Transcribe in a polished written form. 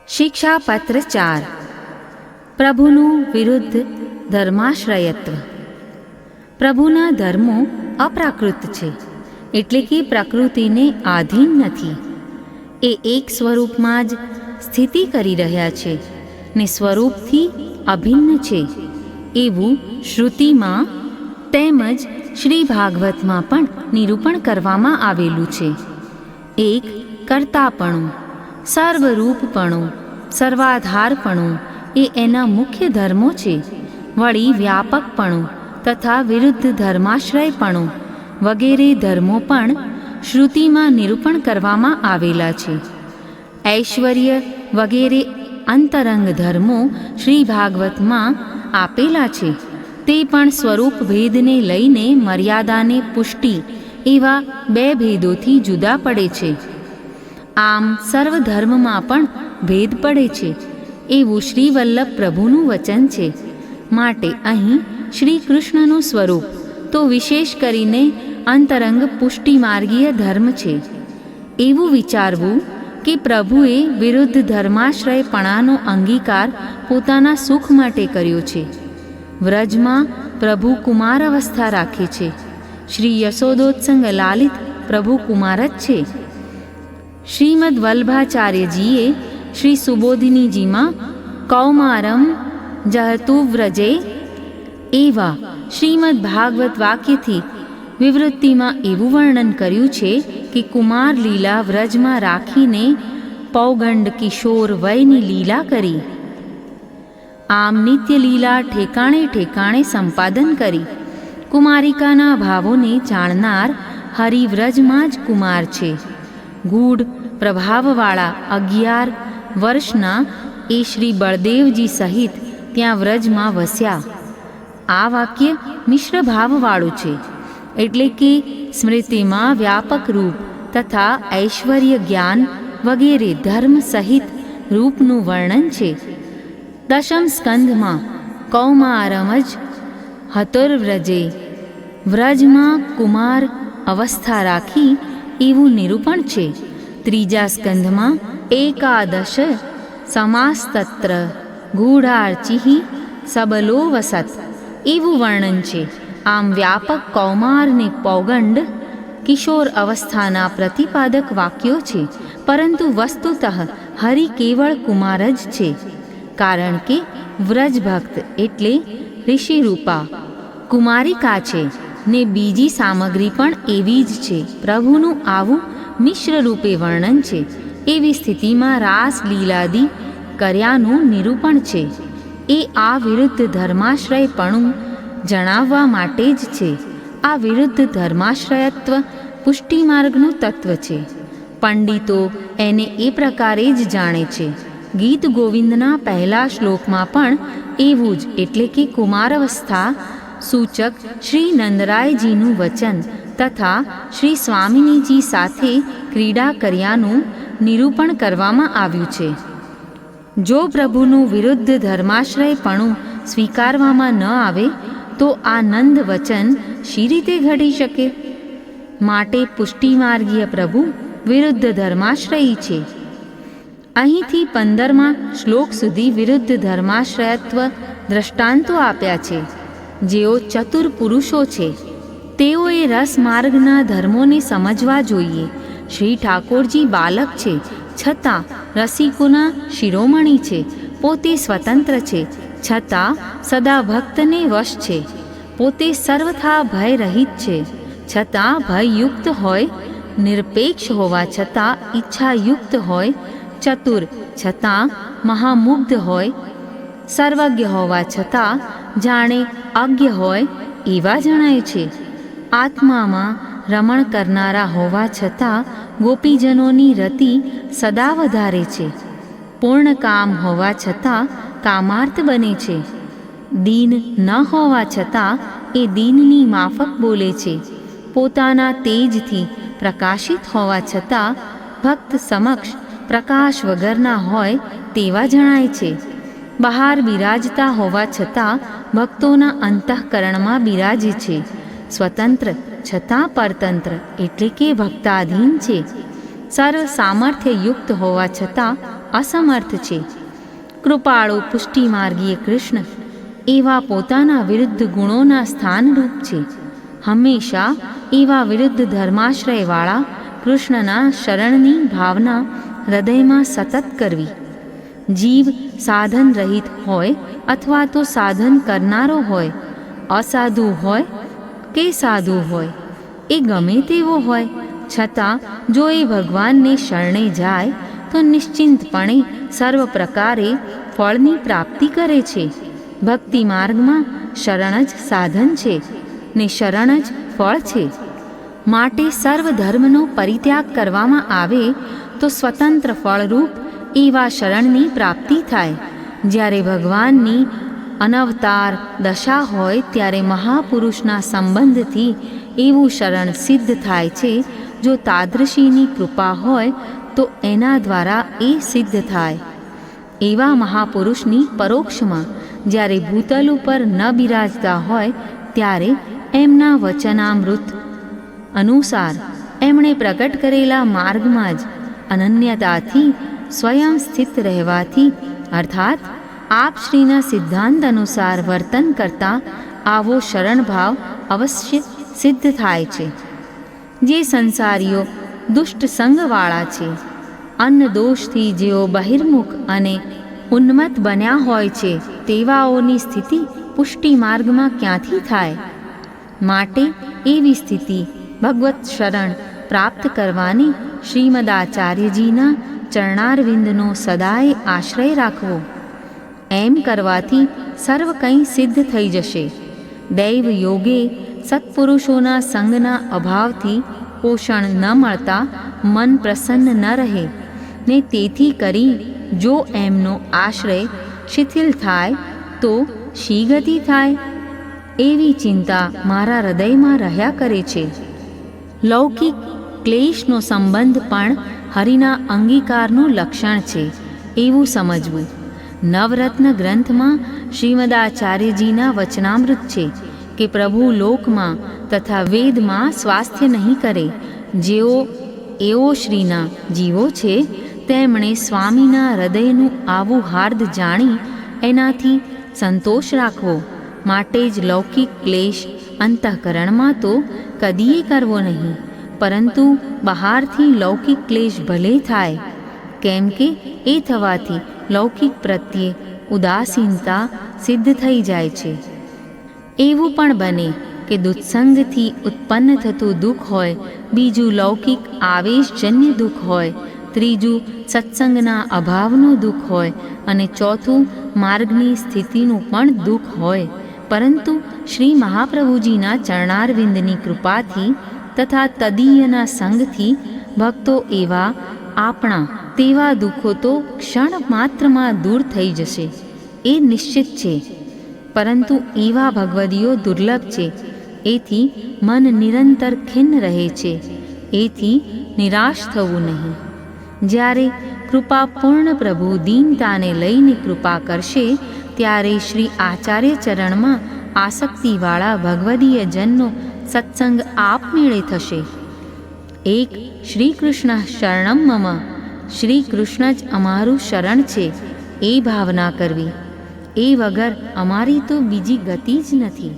શિક્ષાપત્ર 4 પ્રભુનું વિરુદ્ધ ધર્માશ્રયત્વ. પ્રભુના ધર્મો અપ્રાકૃત છે, એટલે કે પ્રકૃતિને આધીન નથી. એ એક સ્વરૂપમાં જ સ્થિતિ કરી રહ્યા છે ને સ્વરૂપથી અભિન્ન છે, એવું શ્રુતિમાં તેમજ શ્રી ભાગવતમાં પણ નિરૂપણ કરવામાં આવેલું છે. એક કર્તાપણું, સર્વરૂપપણું, સર્વાધારપણું એ એના મુખ્ય ધર્મો છે. વળી વ્યાપકપણું તથા વિરુદ્ધ ધર્માશ્રયપણું વગેરે ધર્મો પણ શ્રુતિમાં નિરૂપણ કરવામાં આવેલા છે. ઐશ્વર્ય વગેરે અંતરંગ ધર્મો શ્રી ભાગવતમાં આપેલા છે, તે પણ સ્વરૂપ ભેદને લઈને મર્યાદાને પુષ્ટિ એવા બે ભેદોથી જુદા પડે છે. આમ સર્વધર્મમાં પણ ભેદ પડે છે, એવું શ્રી વલ્લભ પ્રભુનું વચન છે. માટે અહીં શ્રી કૃષ્ણનું સ્વરૂપ તો વિશેષ કરીને અંતરંગ પુષ્ટિમાર્ગીય ધર્મ છે. એવું વિચારવું કે પ્રભુએ વિરુદ્ધ ધર્માશ્રયપણાનો અંગીકાર પોતાના સુખ માટે કર્યો છે. વ્રજમાં પ્રભુ કુમાર અવસ્થા રાખે છે. શ્રી યશોદોત્સંગ લાલિત પ્રભુ કુમાર જ છે. શ્રીમદ વલ્ભાચાર્યજીએ શ્રી સુબોધિનીજીમાં કૌમારમ જહતુ વ્રજે એવા શ્રીમદ ભાગવત વાક્યથી વિવૃત્તિમાં એવું વર્ણન કર્યું છે કે કુમાર લીલા વ્રજમાં રાખીને પૌગંડ કિશોર વયની લીલા કરી. આમ નિત્ય લીલા ઠેકાણે ઠેકાણે સંપાદન કરી કુમારિકાના ભાવોને જાણનાર હરિવ્રજમાં જ કુમાર છે. ગૂઢ પ્રભાવવાળા 11 વર્ષના એ શ્રી બળદેવજી સહિત ત્યાં વ્રજમાં વસ્યા. આ વાક્ય મિશ્ર ભાવવાળું છે, એટલે કે સ્મૃતિમાં વ્યાપક રૂપ તથા ઐશ્વર્ય જ્ઞાન વગેરે ધર્મ સહિત રૂપનું વર્ણન છે. દશમ સ્કંધમાં કૌમારમ જ હતોર્વ્રજે વ્રજમાં કુમાર અવસ્થા રાખી એવું નિરૂપણ છે. ત્રીજા સ્કંધમાં એકાદશ સમાસ્તત્ર ગૂઢાર્ચિ સબલો વસત એવું વર્ણન છે. આમ વ્યાપક કૌમાર ને પૌગંડ કિશોર અવસ્થાના પ્રતિપાદક વાક્યો છે, પરંતુ વસ્તુતઃ હરિ કેવળ કુમાર જ છે. કારણ કે વ્રજભક્ત એટલે ઋષિરૂપા કુમારિકા છે ને બીજી સામગ્રી પણ એવી જ છે. પ્રભુનું આવું મિશ્ર રૂપે વર્ણન છે, એવી સ્થિતિમાં રાસ લીલાદી કર્યાનું નિરૂપણ છે. એ આ વિરુદ્ધ ધર્માશ્રયપણું જણાવવા માટે જ છે. આ વિરુદ્ધ ધર્માશ્રયત્વ પુષ્ટિમાર્ગનું તત્વ છે. પંડિતો એને એ પ્રકારે જ જાણે છે. ગીત ગોવિંદના પહેલા શ્લોકમાં પણ એવું જ, એટલે કે કુમારાવસ્થા સૂચક શ્રી નંદરાયજીનું વચન તથા શ્રી સ્વામિનીજી સાથે ક્રીડા કર્યાનું નિરૂપણ કરવામાં આવ્યું છે. જો પ્રભુનું વિરુદ્ધ ધર્માશ્રયપણું સ્વીકારવામાં ન આવે તો આ નંદ વચન શી રીતે ઘડી શકે? માટે પુષ્ટિમાર્ગીય પ્રભુ વિરુદ્ધ ધર્માશ્રયી છે. અહીંથી 15મા શ્લોક સુધી વિરુદ્ધ ધર્માશ્રયત્વ દ્રષ્ટાંતો આપ્યા છે. જેઓ ચતુર પુરુષો છે તેઓએ રસમાર્ગના ધર્મોને સમજવા જોઈએ. શ્રી ઠાકોરજી બાલક છે, છતાં રસિકોના શિરોમણી છે. પોતે સ્વતંત્ર છે, છતાં સદા ભક્તને વશ છે. પોતે સર્વથા ભયરહિત છે, છતાં ભયયુક્ત હોય. નિરપેક્ષ હોવા છતાં ઈચ્છાયુક્ત હોય. ચતુર છતાં મહામુગ્ધ હોય. સર્વજ્ઞ હોવા છતાં જાણે અજ્ઞ હોય એવા જણાય છે. આત્મામાં રમણ કરનારા હોવા છતાં ગોપીજનોની રતિ સદા વધારે છે. પૂર્ણ કામ હોવા છતાં કામાર્થ બને છે. દીન ન હોવા છતાં એ દીનની માફક બોલે છે. પોતાના તેજથી પ્રકાશિત હોવા છતાં ભક્ત સમક્ષ પ્રકાશ વગરના હોય તેવા જણાય છે. બહાર બિરાજતા હોવા છતાં ભક્તોના અંતઃકરણમાં બિરાજે છે. સ્વતંત્ર છતાં પરતંત્ર એટલે કે ભક્તાધીન છે. સર્વ સામર્થ્ય યુક્ત હોવા છતાં અસમર્થ છે. કૃપાળુ પુષ્ટિમાર્ગીય કૃષ્ણ એવા પોતાના વિરુદ્ધ ગુણોના સ્થાનરૂપ છે. હંમેશા એવા વિરુદ્ધ ધર્માશ્રયવાળા કૃષ્ણના શરણની ભાવના હૃદયમાં સતત કરવી. જીવ સાધન રહિત હોય અથવા તો સાધન કરનારો હોય, અસાધુ હોય કે સાધુ હોય, એ ગમે તેવો હોય, છતાં જો એ ભગવાનને શરણે જાય તો નિશ્ચિંતપણે સર્વ પ્રકારે ફળની પ્રાપ્તિ કરે છે. ભક્તિ માર્ગમાં શરણ જ સાધન છે ને શરણ જ ફળ છે. માટે સર્વ ધર્મનો પરિત્યાગ કરવામાં આવે તો સ્વતંત્ર ફળરૂપ એવા શરણની પ્રાપ્તિ થાય. જ્યારે ભગવાનની અનવતાર દશા હોય ત્યારે મહાપુરુષના સંબંધથી એવું શરણ સિદ્ધ થાય છે. જો તાદૃશીની કૃપા હોય તો એના દ્વારા એ સિદ્ધ થાય. એવા મહાપુરુષની પરોક્ષમાં જ્યારે ભૂતલ ઉપર ન બિરાજતા હોય ત્યારે એમના વચનામૃત અનુસાર એમણે પ્રગટ કરેલા માર્ગમાં જ અનન્યતાથી સ્વયં સ્થિત રહેવાથી, અર્થાત આપ શ્રીના સિદ્ધાંત અનુસાર વર્તન કરતા આવો શરણભાવ અવશ્ય સિદ્ધ થાય છે. જે સંસારીઓ દુષ્ટ સંગવાળા છે, અન્ન દોષથી જેઓ બહિર્મુખ અને ઉન્મત્ત બન્યા હોય છે, તેવાઓની સ્થિતિ પુષ્ટિ માર્ગમાં ક્યાંથી થાય? માટે એવી સ્થિતિ ભગવત શરણ પ્રાપ્ત કરવાની શ્રીમદાચાર્યજીના ચરણારવિંદનો સદાય આશ્રય રાખવો. એમ કરવાથી સર્વ કંઈ સિદ્ધ થઈ જશે. દૈવ યોગે સત્પુરુષોના સંગના અભાવથી પોષણ ન મળતા મન પ્રસન્ન ન રહે ને તેથી કરી જો એમનો આશ્રય શિથિલ થાય તો શી ગતિ થાય? એવી ચિંતા મારા હૃદયમાં રહ્યા કરે છે. લૌકિક ક્લેશનો સંબંધ પણ હરિના અંગીકારનું લક્ષણ છે એવું સમજવું. નવરત્ન ગ્રંથમાં શ્રીમદાચાર્યજીના વચનામૃત છે કે પ્રભુ લોકમાં તથા વેદમાં સ્વાસ્થ્ય નહીં કરે. જેઓ એવો શ્રીના જીવો છે તેમણે સ્વામીના હૃદયનું આવું હાર્દ જાણી એનાથી સંતોષ રાખવો. માટે જ લૌકિક ક્લેશ અંતઃકરણમાં તો કદીએ કરવો નહીં, પરંતુ બહારથી લૌકિક ક્લેશ ભલે થાય, કેમ કે એ થવાથી લૌકિક પ્રત્યે ઉદાસીનતા સિદ્ધ થઈ જાય છે. એવું પણ બને કે દુત્સંગથી ઉત્પન્ન થતું દુઃખ હોય, બીજું લૌકિક આવેશજન્ય દુઃખ હોય, ત્રીજું સત્સંગના અભાવનું દુઃખ હોય અને ચોથું માર્ગની સ્થિતિનું પણ દુઃખ હોય. પરંતુ શ્રી મહાપ્રભુજીના ચરણારવિંદની કૃપાથી તથા તદીયના સંગથી ભક્તો એવા આપણા તેવા દુઃખો તો ક્ષણ માત્રમાં દૂર થઈ જશે એ નિશ્ચિત છે. પરંતુ એવા ભગવદીઓ દુર્લભ છે. એથી મન નિરંતર ખિન્ન રહે છે. એથી નિરાશ થવું નહીં. જ્યારે કૃપા પૂર્ણ પ્રભુ દીનતાને લઈને કૃપા કરશે ત્યારે શ્રી આચાર્ય ચરણમાં આસક્તિવાળા ભગવદીય જનનો સત્સંગ આપમેળે થશે. એક શ્રી કૃષ્ણ શરણમ મમ, શ્રી કૃષ્ણ જ અમારું શરણ છે એ ભાવના કરવી. એ વગર અમારી તો બીજી ગતિ જ નથી.